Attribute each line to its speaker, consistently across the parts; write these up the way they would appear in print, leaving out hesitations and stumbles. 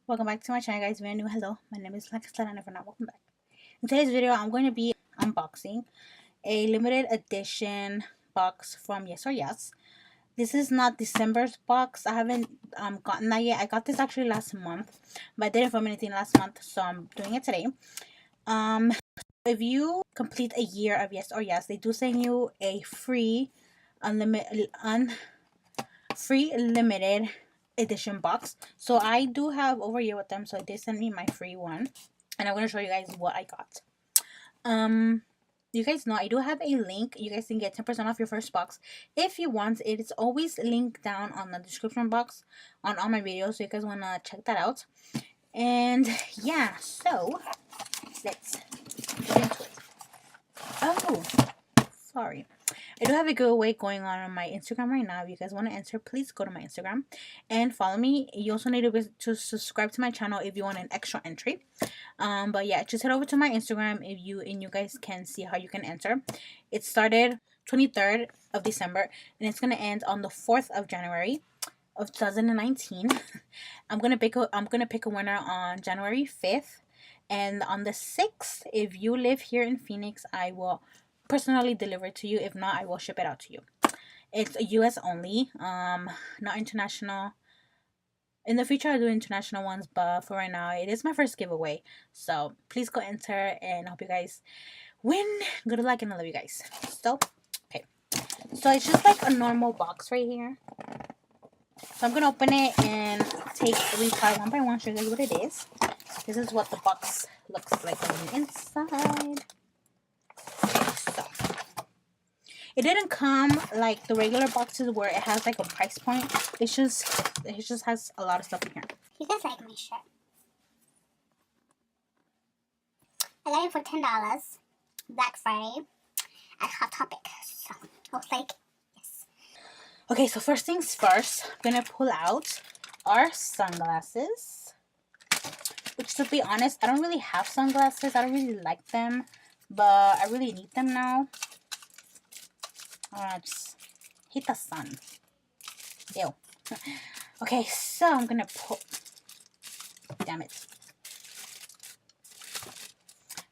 Speaker 1: Welcome back to my channel, guys. If you're new, hello. My name is BlancaEstelaBeauty, and if you're not, welcome back. In today's video, I'm going to be unboxing a limited edition box from Yes or Yes. This is not December's box. I haven't gotten that yet. I got this actually last month, but I didn't film anything last month, so I'm doing it today. If you complete a year of Yes or Yes, they do send you a free limited edition box. So I do have over a year with them, so they sent me my free one, and I'm going to show you guys what I got. You guys know I do have a link. You guys can get 10% off your first box if you want. It is always linked down on the description box on all my videos, so you guys want to check that out. And yeah, so let's get into it. Oh, sorry. I do have a giveaway going on my Instagram right now. If you guys want to enter, please go to my Instagram and follow me. You also need to subscribe to my channel if you want an extra entry. But yeah, just head over to my Instagram if you guys can see how you can enter. It started 23rd of December and it's gonna end on the 4th of January of 2019. I'm gonna pick a winner on January 5th, and on the 6th, if you live here in Phoenix, I will personally deliver it to you. If not, I will ship it out to you. It's US only, not international. In the future I'll do international ones, but for right now it is my first giveaway, so please go enter and I hope you guys win. Good luck and I love you guys. So okay, so it's just like a normal box right here, so I'm gonna open it and take every part one by one, show you guys what it is. This is what the box looks like on the inside. It didn't come like the regular boxes where it has like a price point. It just has a lot of stuff in here.
Speaker 2: You guys like my shirt? I got it for $10, Black Friday at Hot Topic. So I was like, yes.
Speaker 1: Okay, so first things first, I'm gonna pull out our sunglasses. Which, to be honest, I don't really have sunglasses. I don't really like them, but I really need them now. I just hate the sun. Ew. Okay, so I'm gonna pull. Damn it.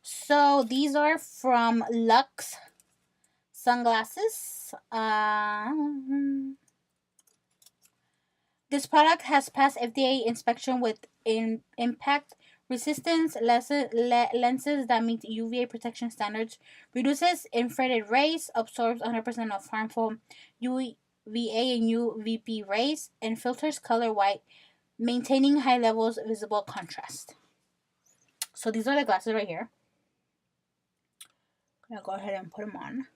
Speaker 1: So these are from Lux sunglasses. This product has passed FDA inspection with impact resistance lenses that meet UVA protection standards, reduces infrared rays, absorbs 100% of harmful UVA and UVB rays, and filters color white, maintaining high levels of visible contrast. So these are the glasses right here. I'm gonna go ahead and put them on.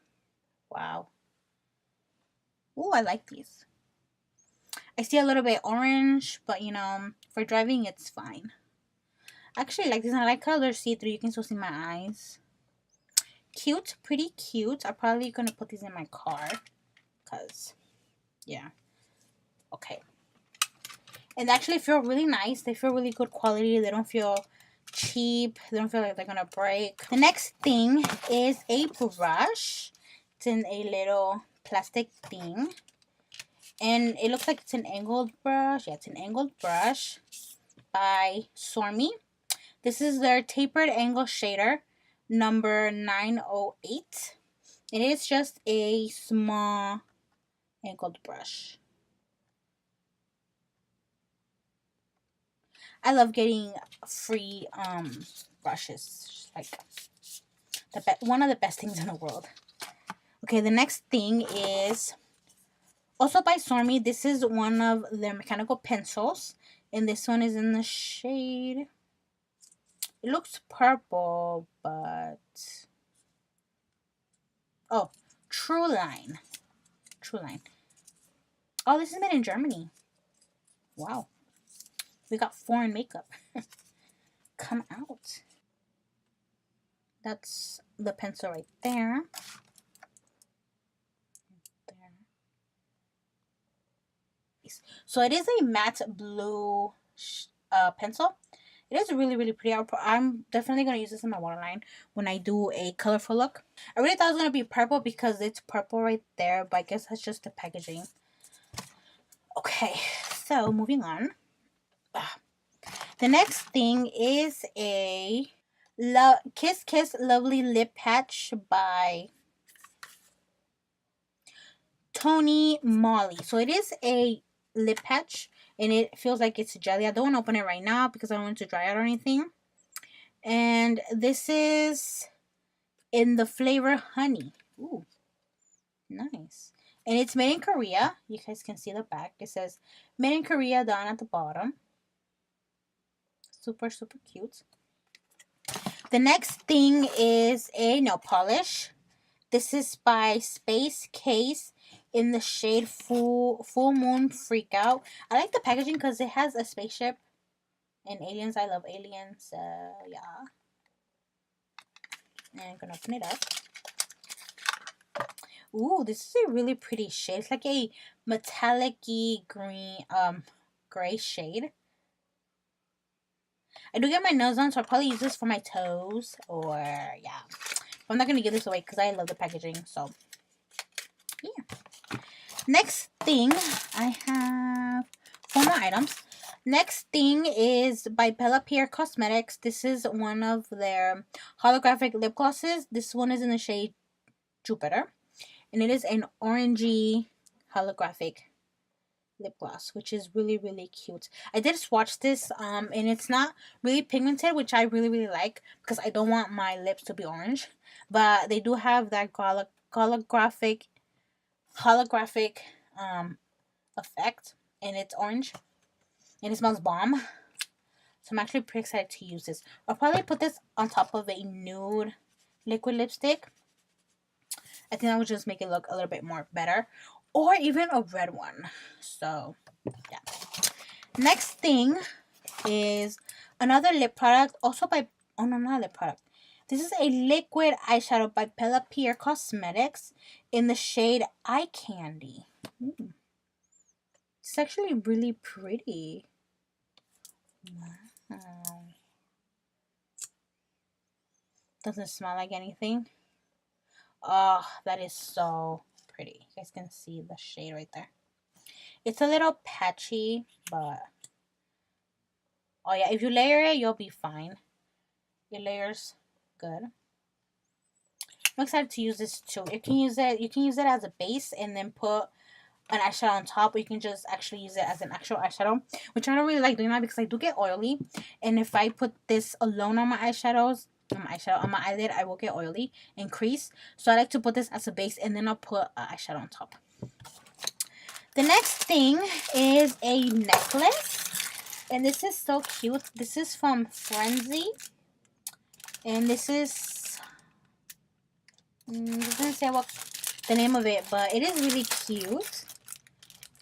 Speaker 1: Wow. Ooh, I like these. I see a little bit orange, but you know, for driving it's fine. I actually like these, and I like how they're see-through. You can still see my eyes. Cute, pretty cute. I'm probably gonna put these in my car, cause yeah. Okay. And they actually feel really nice. They feel really good quality. They don't feel cheap. They don't feel like they're gonna break. The next thing is a brush. It's in a little plastic thing. And it looks like it's an angled brush. Yeah, it's an angled brush by Sormy. This is their tapered angle shader, number 908. It is just a small angled brush. I love getting free brushes. Like one of the best things in the world. Okay, the next thing is also by Sormy. This is one of their mechanical pencils, and this one is in the shade. It looks purple, but oh, True Line. True Line. Oh, this is made in Germany. Wow, we got foreign makeup. Come out. That's the pencil right there. So it is a matte blue pencil. It is really, really pretty. I'm definitely going to use this in my waterline when I do a colorful look. I really thought it was going to be purple because it's purple right there, but I guess that's just the packaging. Okay, so moving on. The next thing is a Kiss Kiss Lovely Lip Patch by Tony Moly. So it is a lip patch and it feels like it's jelly. I don't want to open it right now because I don't want it to dry out or anything. And this is in the flavor honey. Ooh, nice. And it's made in Korea. You guys can see the back. It says made in Korea down at the bottom. Super, super cute. The next thing is a nail polish. This is by Space Case in the shade Full Moon Freakout. I like the packaging because it has a spaceship and aliens. I love aliens. Yeah. And I'm gonna open it up. Ooh, this is a really pretty shade. It's like a metallic-y green, gray shade. I do get my nails done, so I'll probably use this for my toes. Or, yeah. But I'm not going to give this away because I love the packaging. So, yeah. Next thing, I have 4 more items. Next thing is by Bella Pierre Cosmetics. This is one of their holographic lip glosses. This one is in the shade Jupiter. And it is an orangey holographic lip gloss, which is really, really cute. I did swatch this, and it's not really pigmented, which I really, really like because I don't want my lips to be orange. But they do have that holographic effect, and it's orange, and it smells bomb. So I'm actually pretty excited to use this. I'll probably put this on top of a nude liquid lipstick. I think that would just make it look a little bit more better. Or even a red one. So, yeah. Next thing is another lip product. Also by... Oh, no, not a lip product. This is a liquid eyeshadow by Bella Pierre Cosmetics in the shade Eye Candy. Ooh. It's actually really pretty. Wow. Doesn't smell like anything. Oh, that is so pretty. You guys can see the shade right there. It's a little patchy, but oh yeah, if you layer it, you'll be fine. Your layer's good. I'm excited to use this too. You can use it as a base and then put an eyeshadow on top, or you can just actually use it as an actual eyeshadow, which I don't really like doing that because I do get oily, and if I put this alone on my eyeshadows, on my eyelid, I will get oily and crease. So I like to put this as a base and then I'll put an eyeshadow on top. The next thing is a necklace, and this is so cute. This is from Frenzy, and this is doesn't say what the name of it, but it is really cute.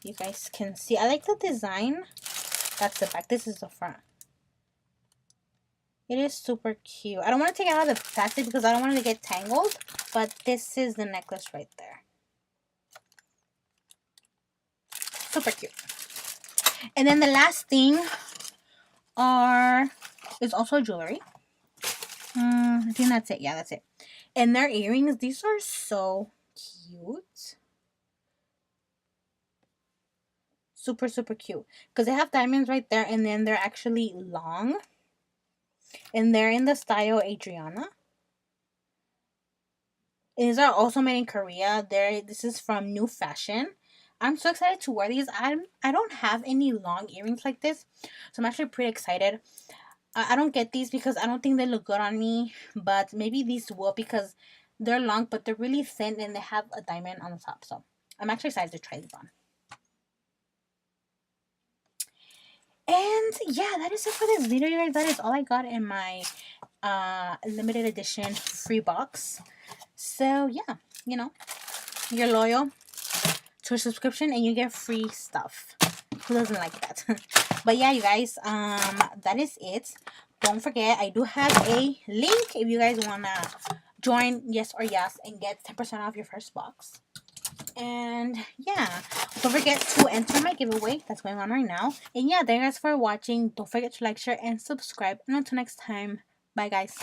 Speaker 1: You guys can see. I like the design. That's the back. This is the front. It is super cute. I don't want to take it out of the plastic because I don't want it to get tangled. But this is the necklace right there. Super cute. And then the last thing is also jewelry. I think that's it. Yeah, that's it. And their earrings. These are so cute. Super, super cute. Because they have diamonds right there. And then they're actually long. And they're in the style Adriana. These are also made in Korea. This is from New Fashion. I'm so excited to wear these. I don't have any long earrings like this. So I'm actually pretty excited. I don't get these because I don't think they look good on me. But maybe these will because they're long, but they're really thin and they have a diamond on the top. So I'm actually excited to try these on. And yeah, that is it for this video, you guys. That is all I got in my limited edition free box. So yeah, you know, you're loyal to a subscription and you get free stuff. Who doesn't like that? But yeah, you guys, that is it. Don't forget, I do have a link if you guys wanna join Yes or Yes and get 10% off your first box. And yeah, don't forget to enter my giveaway that's going on right now. And yeah, thank you guys for watching. Don't forget to like, share, and subscribe. And until next time, bye guys.